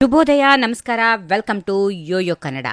ಶುಭೋದಯ, ನಮಸ್ಕಾರ, welcome to Yoyo Kannada.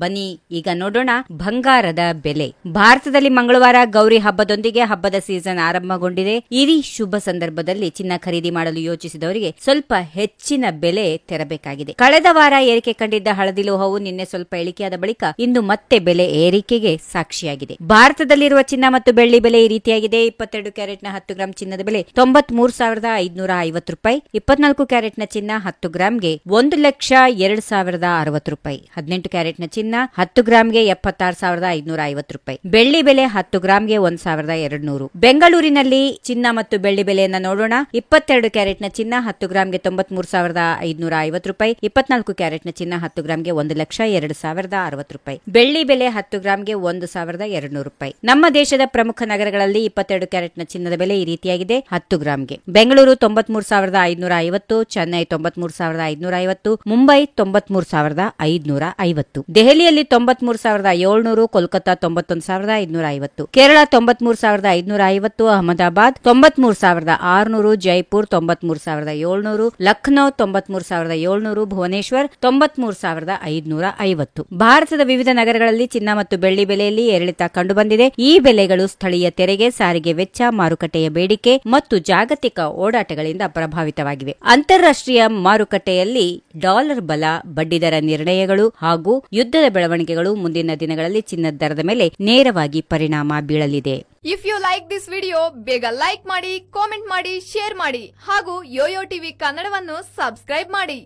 ಬನ್ನಿ ಈಗ ನೋಡೋಣ ಬಂಗಾರದ ಬೆಲೆ. ಭಾರತದಲ್ಲಿ ಮಂಗಳವಾರ ಗೌರಿ ಹಬ್ಬದೊಂದಿಗೆ ಹಬ್ಬದ ಸೀಸನ್ ಆರಂಭಗೊಂಡಿದೆ. ಈ ಶುಭ ಸಂದರ್ಭದಲ್ಲಿ ಚಿನ್ನ ಖರೀದಿ ಮಾಡಲು ಯೋಚಿಸಿದವರಿಗೆ ಸ್ವಲ್ಪ ಹೆಚ್ಚಿನ ಬೆಲೆ ತೆರಬೇಕಾಗಿದೆ. ಕಳೆದ ವಾರ ಏರಿಕೆ ಕಂಡಿದ್ದ ಹಳದಿ ಲೋಹವು ನಿನ್ನೆ ಸ್ವಲ್ಪ ಇಳಿಕೆಯಾದ ಬಳಿಕ ಇಂದು ಮತ್ತೆ ಬೆಲೆ ಏರಿಕೆಗೆ ಸಾಕ್ಷಿಯಾಗಿದೆ. ಭಾರತದಲ್ಲಿರುವ ಚಿನ್ನ ಮತ್ತು ಬೆಳ್ಳಿ ಬೆಲೆ ಈ ರೀತಿಯಾಗಿದೆ. 22 ಕ್ಯಾರೆಟ್ನ 10 ಗ್ರಾಂ ಚಿನ್ನದ ಬೆಲೆ 93,550 ರೂಪಾಯಿ. 24 ಕ್ಯಾರೆಟ್ನ ಚಿನ್ನ 10 ಗ್ರಾಂಗೆ 1,02,060 ರೂಪಾಯಿ. 18 ಕ್ಯಾರೆಟ್ನ ಚಿನ್ನ 10 ಗ್ರಾಂಗೆ 76,550 ರೂಪಾಯಿ. ಬೆಳ್ಳಿ ಬೆಲೆ 10 ಗ್ರಾಂಗೆ 1,200. ಬೆಂಗಳೂರಿನಲ್ಲಿ ಚಿನ್ನ ಮತ್ತು ಬೆಳ್ಳಿ ಬೆಲೆಯನ್ನ ನೋಡೋಣ. 22 ಕ್ಯಾರೆಟ್ನ ಚಿನ್ನ 10 ಗ್ರಾಂಗೆ 93,550 ರೂಪಾಯಿ. 24 ಕ್ಯಾರೆಟ್ನ ಚಿನ್ನ 10 ಗ್ರಾಂಗೆ 1,02,060 ರೂಪಾಯಿ. ಬೆಳ್ಳಿ ಬೆಲೆ 10 ಗ್ರಾಂಗೆ 1,200 ರೂಪಾಯಿ. ನಮ್ಮ ದೇಶದ ಪ್ರಮುಖ ನಗರಗಳಲ್ಲಿ 22 ಕ್ಯಾರೆಟ್ನ ಚಿನ್ನದ ಬೆಲೆ ಈ ರೀತಿಯಾಗಿದೆ. 10 ಗ್ರಾಂಗೆ ಬೆಂಗಳೂರು 93,550, ಚೆನ್ನೈ 93,550, ಮುಂಬೈ 93,550, ದೆಹಲಿಯಲ್ಲಿ 93,700, ಕೋಲ್ಕತಾ 91,550, ಕೇರಳ 93,550, ಅಹಮದಾಬಾದ್ 93,600, ಜೈಪುರ್ 93,700, ಲಖನೌ 93,700, ಭುವನೇಶ್ವರ್ 93,550. ಭಾರತದ ವಿವಿಧ ನಗರಗಳಲ್ಲಿ ಚಿನ್ನ ಮತ್ತು ಬೆಳ್ಳಿ ಬೆಲೆಯಲ್ಲಿ ಏರಿಳಿತ ಕಂಡುಬಂದಿದೆ. ಈ ಬೆಲೆಗಳು ಸ್ಥಳೀಯ ತೆರಿಗೆ, ಸಾರಿಗೆ ವೆಚ್ಚ, ಮಾರುಕಟ್ಟೆಯ ಬೇಡಿಕೆ ಮತ್ತು ಜಾಗತಿಕ ಓಡಾಟಗಳಿಂದ ಪ್ರಭಾವಿತವಾಗಿವೆ. ಅಂತಾರಾಷ್ಟ್ರೀಯ ಮಾರುಕಟ್ಟೆಯಲ್ಲಿ ಡಾಲರ್ ಬಲ, ಬಡ್ಡಿದರ ನಿರ್ಣಯಗಳು ಹಾಗೂ ಯುದ್ಧದ ಬೆಳವಣಿಗೆಗಳು ಮುಂದಿನ ದಿನಗಳಲ್ಲಿ ಚಿನ್ನದ ದರದ ಮೇಲೆ ನೇರವಾಗಿ ಪರಿಣಾಮ ಬೀಳಲಿದೆ. If you like this video, ಬೇಗ ಲೈಕ್ ಮಾಡಿ, ಕಾಮೆಂಟ್ ಮಾಡಿ, ಶೇರ್ ಮಾಡಿ ಹಾಗೂ ಯೋಯೋ ಟಿವಿ ಕನ್ನಡವನ್ನು ಸಬ್ಸ್ಕ್ರೈಬ್ ಮಾಡಿ.